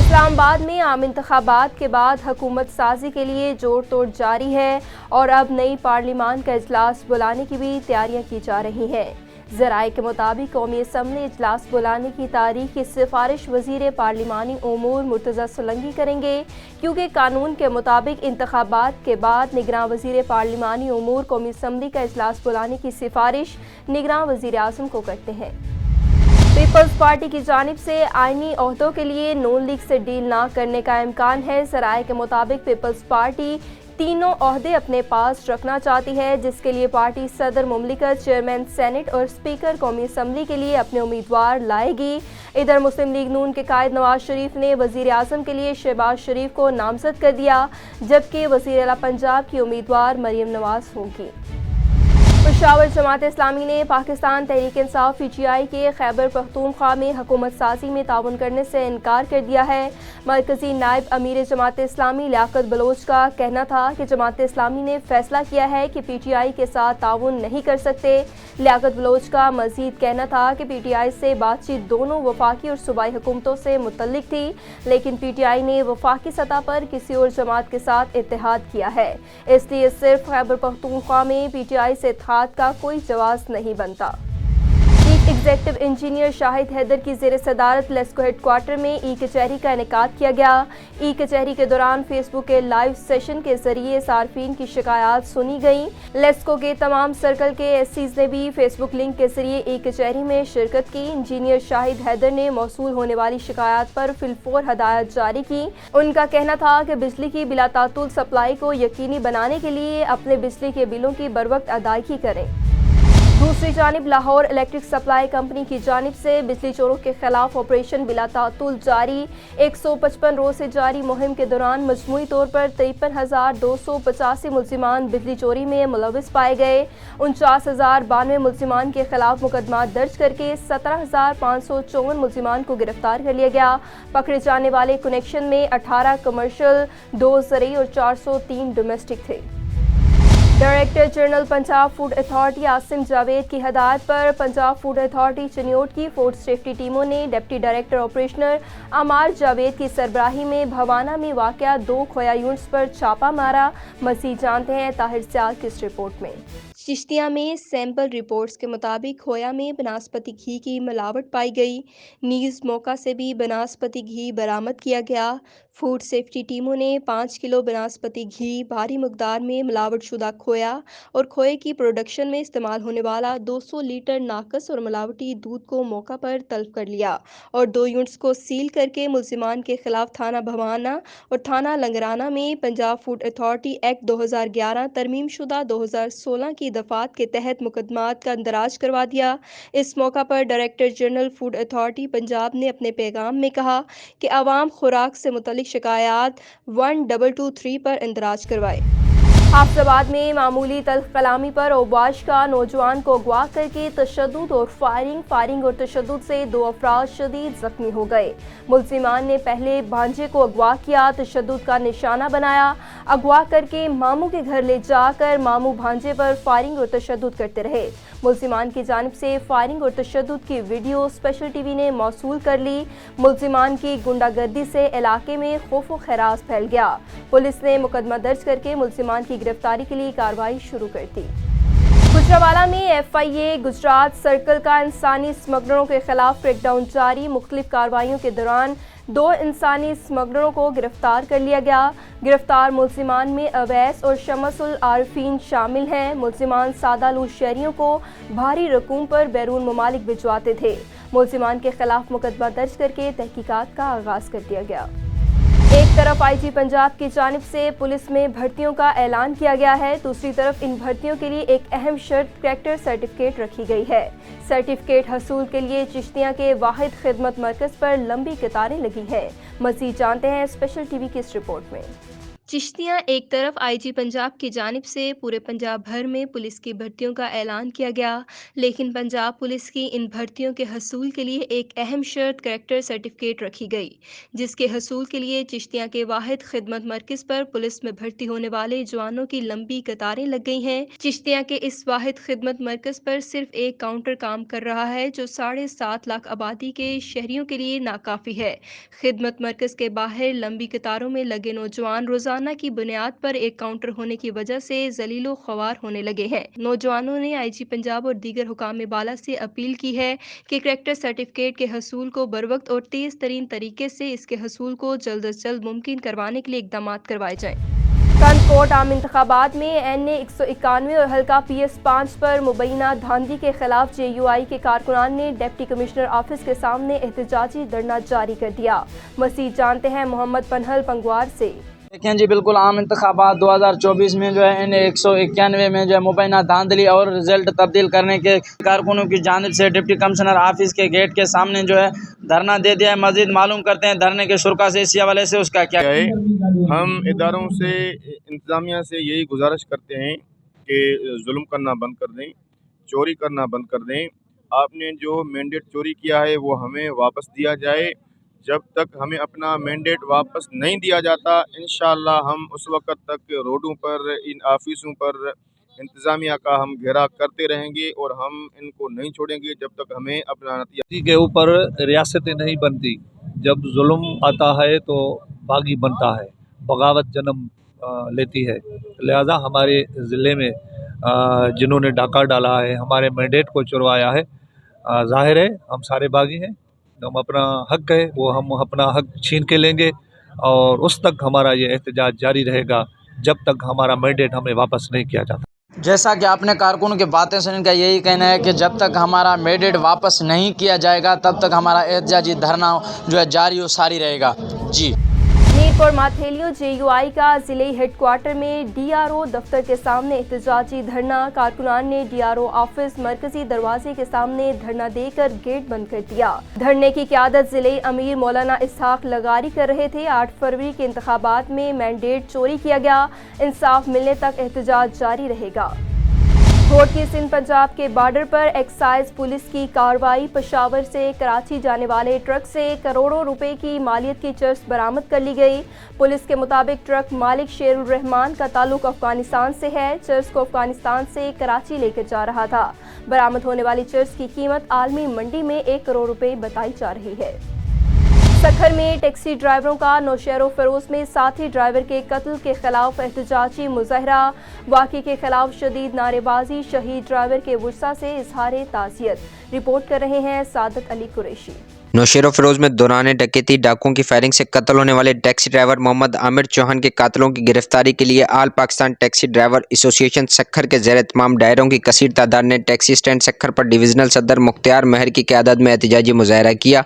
اسلام آباد میں عام انتخابات کے بعد حکومت سازی کے لیے جوڑ توڑ جاری ہے اور اب نئی پارلیمان کا اجلاس بلانے کی بھی تیاریاں کی جا رہی ہیں۔ ذرائع کے مطابق قومی اسمبلی اجلاس بلانے کی تاریخ کی سفارش وزیر پارلیمانی امور مرتضی سولنگی کریں گے، کیونکہ قانون کے مطابق انتخابات کے بعد نگراں وزیر پارلیمانی امور قومی اسمبلی کا اجلاس بلانے کی سفارش نگراں وزیر اعظم کو کرتے ہیں۔ پیپلز پارٹی کی جانب سے آئینی عہدوں کے لیے نون لیگ سے ڈیل نہ کرنے کا امکان ہے۔ ذرائع کے مطابق پیپلز پارٹی تینوں عہدے اپنے پاس رکھنا چاہتی ہے، جس کے لیے پارٹی صدر مملکت، چیئرمین سینٹ اور اسپیکر قومی اسمبلی کے لیے اپنے امیدوار لائے گی۔ ادھر مسلم لیگ نون کے قائد نواز شریف نے وزیر اعظم کے لیے شہباز شریف کو نامزد کر دیا، جبکہ وزیر اعلیٰ پنجاب کی امیدوار مریم نواز ہوں گی۔ پشاور جماعت اسلامی نے Pakistan Tehreek Insaf P T I کے خیبر پختونخوا میں حکومت سازی میں تعاون کرنے سے انکار کر دیا ہے۔ مرکزی نائب امیر جماعت اسلامی لیاقت بلوچ کا کہنا تھا کہ جماعت اسلامی نے فیصلہ کیا ہے کہ پی ٹی آئی کے ساتھ تعاون نہیں کر سکتے۔ لیاقت بلوچ کا مزید کہنا تھا کہ پی ٹی آئی سے بات چیت دونوں وفاقی اور صوبائی حکومتوں سے متعلق تھی، لیکن پی ٹی آئی نے وفاقی سطح پر کسی اور جماعت کے ساتھ اتحاد کیا ہے، اس لیے صرف خیبر پختونخوا میں پی ٹی آئی سے اتحاد کا کوئی جواز نہیں بنتا۔ چیف ایگزیکٹو انجینئر شاہد حیدر کی زیر صدارت لیسکو ہیڈ کوارٹر میں ای کچہری کا انعقاد کیا گیا۔ ای کچہری کے دوران فیس بک کے لائیو سیشن کے ذریعے صارفین کی شکایات سنی گئیں۔ لیسکو کے تمام سرکل کے ایس سیز نے بھی فیس بک لنک کے ذریعے ای کچہری میں شرکت کی۔ انجینئر شاہد حیدر نے موصول ہونے والی شکایات پر فی الفور ہدایات جاری کی۔ ان کا کہنا تھا کہ بجلی کی بلا تعطل سپلائی کو یقینی بنانے کے لیے اپنے بجلی کے بلوں کی بروقت ادائیگی کریں۔ دوسری جانب لاہور الیکٹرک سپلائی کمپنی کی جانب سے بجلی چوروں کے خلاف آپریشن بلا تعطل جاری۔ 155 روز سے جاری مہم کے دوران مجموعی طور پر 53,285 ملزمان بجلی چوری میں ملوث پائے گئے۔ 49,092 ملزمان کے خلاف مقدمات درج کر کے 17,554 ملزمان کو گرفتار کر لیا گیا۔ پکڑے جانے والے کنیکشن میں 18 کمرشل، 2 زرعی اور 403 ڈومیسٹک تھے۔ Director general Punjab food authority Asim Javed کی ہدایت پر پنجاب فوڈ اتھارٹی چنیوٹ کی فوڈ سیفٹی ٹیموں نے ڈپٹی ڈائریکٹر آپریشنر عمار جاوید کی سربراہی میں بھوانہ میں واقع 2 کھویا یونٹس پر چھاپہ مارا۔ مزید جانتے ہیں طاہر سیال کی اس رپورٹ میں۔ چشتیہ میں سیمپل رپورٹس کے مطابق کھویا میں بناسپتی گھی کی ملاوٹ پائی گئی، نیز موقع سے بھی بناسپتی گھی برآمد کیا گیا۔ فوڈ سیفٹی ٹیموں نے 5 کلو بناسپتی گھی، بھاری مقدار میں ملاوٹ شدہ کھویا اور کھوئے کی پروڈکشن میں استعمال ہونے والا 200 لیٹر ناقص اور ملاوٹی دودھ کو موقع پر طلب کر لیا اور 2 یونٹس کو سیل کر کے ملزمان کے خلاف تھانہ بھوانہ اور تھانہ لنگرانہ میں پنجاب فوڈ اتھارٹی ایکٹ 2011 ترمیم شدہ 2016 کی دفعات کے تحت مقدمات کا اندراج کروا دیا۔ اس موقع پر director general food authority Punjab نے اپنے پیغام میں کہا کہ عوام خوراک سے متعلق شکایات 1223 پر اندراج کروائے۔ حافظ آباد میں معمولی تلخ کلامی پر اوباش کا نوجوان کو اغوا کر کے تشدد اور فائرنگ اور تشدد سے 2 افراد شدید زخمی ہو گئے۔ ملزمان نے پہلے بھانجے کو اغوا کیا، تشدد کا نشانہ بنایا، اغوا کر کے ماموں کے گھر لے جا کر ماموں بھانجے پر فائرنگ اور تشدد کرتے رہے۔ ملزمان کی جانب سے فائرنگ اور تشدد کی ویڈیو اسپیشل ٹی وی نے موصول کر لی۔ ملزمان کی غنڈہ گردی سے علاقے میں خوف و خراش پھیل گیا۔ پولیس نے مقدمہ درج کر کے ملزمان کی گرفتاری کے لیے کارروائی شروع کر دی۔ گجرانوالہ میں ایف آئی اے گجرات سرکل کا انسانی اسمگلروں کے خلاف کریک ڈاؤن جاری۔ مختلف کارروائیوں کے دوران 2 انسانی اسمگلروں کو گرفتار کر لیا گیا۔ گرفتار ملزمان میں اویس اور شمس العارفین شامل ہیں۔ ملزمان سادہ لوٹ شہریوں کو بھاری رقوم پر بیرون ممالک بھجواتے تھے۔ ملزمان کے خلاف مقدمہ درج کر کے تحقیقات کا آغاز کر دیا گیا۔ ایک طرف آئی جی پنجاب کی جانب سے پولیس میں بھرتیوں کا اعلان کیا گیا ہے، دوسری طرف ان بھرتیوں کے لیے ایک اہم شرط کریکٹر سرٹیفکیٹ رکھی گئی ہے۔ سرٹیفکیٹ حصول کے لیے چشتیاں کے واحد خدمت مرکز پر لمبی قطاریں لگی ہیں۔ مزید جانتے ہیں اسپیشل ٹی وی کی اس رپورٹ میں۔ चिश्तियाँ एक तरफ आईजी पंजाब की जानिब से पूरे पंजाब भर में पुलिस की भर्तियों का ऐलान किया गया, लेकिन पंजाब पुलिस की इन भर्तियों के हसूल के लिए एक अहम शर्त करैक्टर सर्टिफिकेट रखी गई, जिसके हसूल के लिए चिश्तियाँ के वाहिद खिदमत मरकज़ पर पुलिस में भर्ती होने वाले जवानों की लंबी कतारें लग गई हैं। चिश्तियाँ के इस वाहिद खिदमत मरकज़ पर सिर्फ एक काउंटर काम कर रहा है, जो 7.5 लाख आबादी के शहरियों के लिए नाकाफी है। खिदमत मरकज़ के बाहर लंबी कतारों में लगे नौजवान रोजाना की बुनियाद पर एक काउंटर होने की वजह से जलीलो ख्वार होने लगे हैं। नौजवानों ने आईजी पंजाब और दीगर हुकाम बाला से अपील की है कि करैक्टर सर्टिफिकेट के हसूल को बरवक्त और तेज तरीन तरीके से इसके हसूल को जल्द अज जल्द मुमकिन करवाने के लिए इकदाम करवाए जाएं। ट्रांसपोर्ट आम इंतखाबात में NA 191 और हल्का PS5 पर मुबैना धांधली के खिलाफ JUI के कारकुनान ने डिप्टी कमिश्नर ऑफिस के सामने एहतजाजी धरना जारी कर दिया। मज़ीद जानते हैं मोहम्मद पनहल पंगवार से। देखें जी, बिल्कुल आम इंतखाबात 2024 में जो है NA 191 में जो है मुबैना धांधली और रिजल्ट तब्दील करने के कारकुनों की जानिब से डिप्टी कमिश्नर ऑफिस के गेट के सामने जो है धरना दे दिया है। मजीद मालूम करते हैं धरने के शुरा से, इसी हवाले से उसका क्या है। हम इदारों से, इंतज़ामिया से यही गुजारिश करते हैं कि जुल्म करना बंद कर दें, चोरी करना बंद कर दें। आपने जो मैंडेट चोरी किया है वो हमें वापस दिया जाए। जब तक हमें अपना मैंडेट वापस नहीं दिया जाता, इंशाअल्लाह हम उस वक़्त तक रोडों पर, इन ऑफिसों पर इंतज़ामिया का हम घेरा करते रहेंगे और हम इनको नहीं छोड़ेंगे जब तक हमें अपना नतीजा के ऊपर रियासतें नहीं बनती। जब जुल्म आता है तो बागी बनता है, बगावत जन्म लेती है। लिहाजा हमारे ज़िले में जिन्होंने डाका डाला है, हमारे मैंडेट को चुरवाया है, ज़ाहिर है हम सारे बागी हैं। हम अपना हक है वो हम अपना हक छीन के लेंगे और उस तक हमारा ये एहतजाज जारी रहेगा जब तक हमारा मैंडेट हमें वापस नहीं किया जाता। जैसा कि आपने कारकुनों की बातें सुन, इनका यही कहना है कि जब तक हमारा मैंडेट वापस नहीं किया जाएगा तब तक हमारा एहतजाजी धरना जो है जारी और सारी रहेगा। जी मीरपुर माथेलियों JUI का जिले हेडक्वार्टर में DRO दफ्तर के सामने एहतजाजी धरना। कारकुनान ने DRO ऑफिस मरकजी दरवाजे के सामने धरना देकर गेट बंद कर दिया। धरने की क़यादत जिले अमीर मौलाना इसहाक लगारी कर रहे थे। 8 फरवरी के इंतखाबात में मैंडेट चोरी किया गया, इंसाफ मिलने तक एहतजाज जारी रहेगा। कोर्ट की सिंध पंजाब के बॉर्डर पर एक्साइज पुलिस की कार्रवाई। पेशावर से कराची जाने वाले ट्रक से करोड़ों रुपए की मालियत की चर्स बरामद कर ली गई। पुलिस के मुताबिक ट्रक मालिक शेरुर रहमान का ताल्लुक अफगानिस्तान से है। चर्स को अफगानिस्तान से कराची लेकर जा रहा था। बरामद होने वाली चर्स की कीमत आलमी मंडी में 1 करोड़ रुपए बताई जा रही है। सखर में टैक्सी ड्राइवरों का नौशेरो फरोज में साथी ड्राइवर के कत्ल के खिलाफ एहतजाजी मुजाहरा। वाक़े के खिलाफ शदीद नारेबाजी। शहीद ड्राइवर के वुरसा से इजहार ताज़ियत। रिपोर्ट कर रहे हैं सादत अली कुरैशी। नौशेरो फिरोज में दौरान डकैती डाकुओं की फायरिंग से कत्ल होने वाले टैक्सी ड्राइवर मोहम्मद आमिर चौहान के कातलों की गिरफ्तारी के लिए all Pakistan taxi driver association Sukkur के ज़ेर तमाम डायरों की कसीर तादाद ने टैक्सी स्टैंड सखर पर डिविजनल सदर मुख्तियार महर की क़यादत में एहतजाजी मुजाहरा किया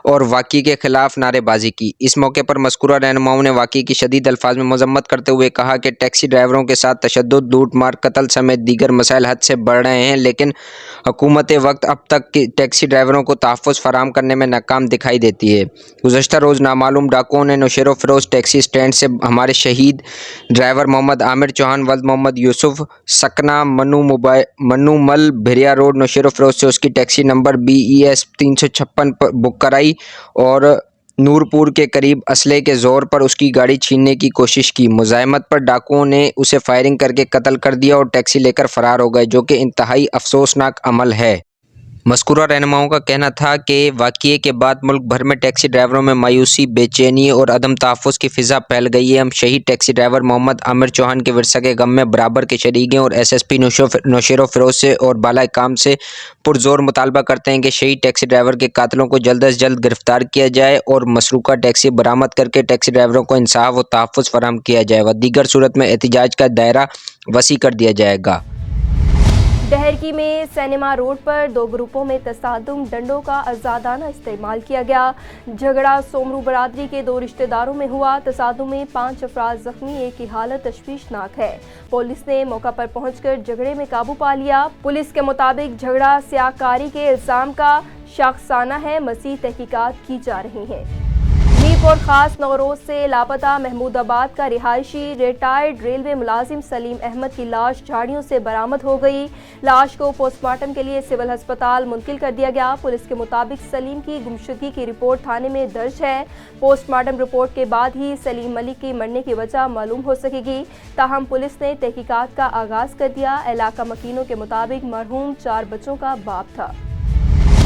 और वाक़ई के खिलाफ नारेबाजी की। इस मौके पर मज़कूरा रहनुमाओं ने वाक़ई की शदीद अल्फाज में मजम्मत करते हुए कहा कि टैक्सी ड्राइवरों के साथ तशद्दुद, लूट मार, कत्ल समेत दीगर मसाइल हद से बढ़ रहे हैं, लेकिन हुकूमत वक्त अब तक टैक्सी ड्राइवरों को तहफ़्फ़ुज़ फराहम करने में नाकाम दिखाई देती है। गुज़श्ता रोज़ नामालूम डाकुओं ने नौशेरो फिरोज टैक्सी स्टैंड से हमारे शहीद ड्राइवर मोहम्मद आमिर चौहान वल्द मोहम्मद यूसुफ सकना मनुमल भेरिया रोड नौशेरो फिरोज से उसकी टैक्सी नंबर BES 356 पर बुक कराई और नूरपुर के करीब असले के ज़ोर पर उसकी गाड़ी छीनने की कोशिश की। मुज़ाहमत पर डाकुओं ने उसे फायरिंग करके कत्ल कर दिया और टैक्सी लेकर फ़रार हो गए, जो कि इंतहाई अफसोसनाक अमल है। मज़कूरा रहनुमाओं का कहना था कि वाक़ये के बाद मुल्क भर में टैक्सी ड्राइवरों में मायूसी, बेचैनी और अदम तहफ़्फ़ुज़ की फ़िज़ा फैल गई है। हम शहीद टैक्सी ड्राइवर मोहम्मद आमिर चौहान के विरसा के गम में बराबर के शरीक हैं और SSP नौशेरो फिरोज से और बाला काम से पुरज़ोर मुतालबा करते हैं कि शहीद टैक्सी ड्राइवर के कातलों को जल्द अज जल्द गिरफ़्तार किया जाए और मसरूक़ा टैक्सी बरामद करके टैक्सी ड्राइवरों को इंसाफ व तहफ़्फ़ुज़ फराहम किया जाए व दीगर सूरत में एहतजाज का दायरा वसी कर दिया जाएगा। डहरकी में सिनेमा रोड पर 2 ग्रुपों में तसादुम, डंडों का आज़ादाना इस्तेमाल किया गया। झगड़ा सोमरू बरादरी के 2 रिश्तेदारों में हुआ। तसादुम में 5 अफराद जख्मी, एक की हालत तशवीशनाक है। पुलिस ने मौका पर पहुंचकर झगड़े में काबू पा लिया। पुलिस के मुताबिक झगड़ा स्याहकारी के इल्ज़ाम का शाखसाना है। मज़ीद तहकीकात की जा रही हैं। एक और खास नौरोज से लापता महमूदाबाद का रिहायशी रिटायर्ड रेलवे मुलाजिम सलीम अहमद की लाश झाड़ियों से बरामद हो गई। लाश को पोस्टमार्टम के लिए सिविल अस्पताल मुंतकिल कर दिया गया। पुलिस के मुताबिक सलीम की गुमशुदगी की रिपोर्ट थाने में दर्ज है। पोस्टमार्टम रिपोर्ट के बाद ही सलीम मलिक की मरने की वजह मालूम हो सकेगी। ताहम पुलिस ने तहकीकात का आगाज कर दिया। इलाका मकीनों के मुताबिक मरहूम 4 बच्चों का बाप था।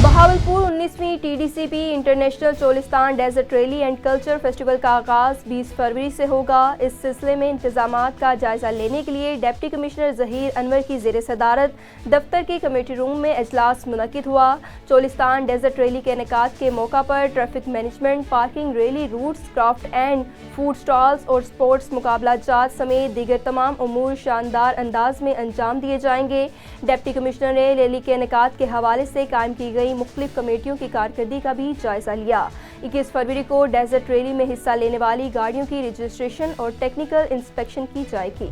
बहावलपुर 19वीं TDCP international Cholistan desert rally and culture festival का आगाज 20 फरवरी से होगा। इस सिलसिले में इंतजामात का जायजा लेने के लिए डिप्टी कमिश्नर जहीर अनवर की ज़ेर सदारत दफ्तर के कमेटी रूम में इजलास मुनक्किद हुआ। चोलिस्तान डेजर्ट रैली के इनेकाद के मौका पर traffic management, parking, rally routes, craft and food stalls और स्पोर्ट्स मुकाबला जात समेत दीगर तमाम उमूर शानदार अंदाज में अंजाम दिए जाएंगे। डिप्टी कमिश्नर ने रैली के इनेकाद के हवाले से कायम की गई मुख्तलिफ कमेटियों की कारकर्दगी का भी जायजा लिया। 21 फरवरी को डेजर्ट रैली में हिस्सा लेने वाली गाड़ियों की रजिस्ट्रेशन और टेक्निकल इंस्पेक्शन की जाएगी।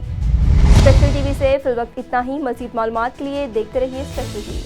स्पेशल टीवी से फिलवक्त इतना ही। मज़ीद मालूमात के लिए देखते रहिए स्पेशल टीवी।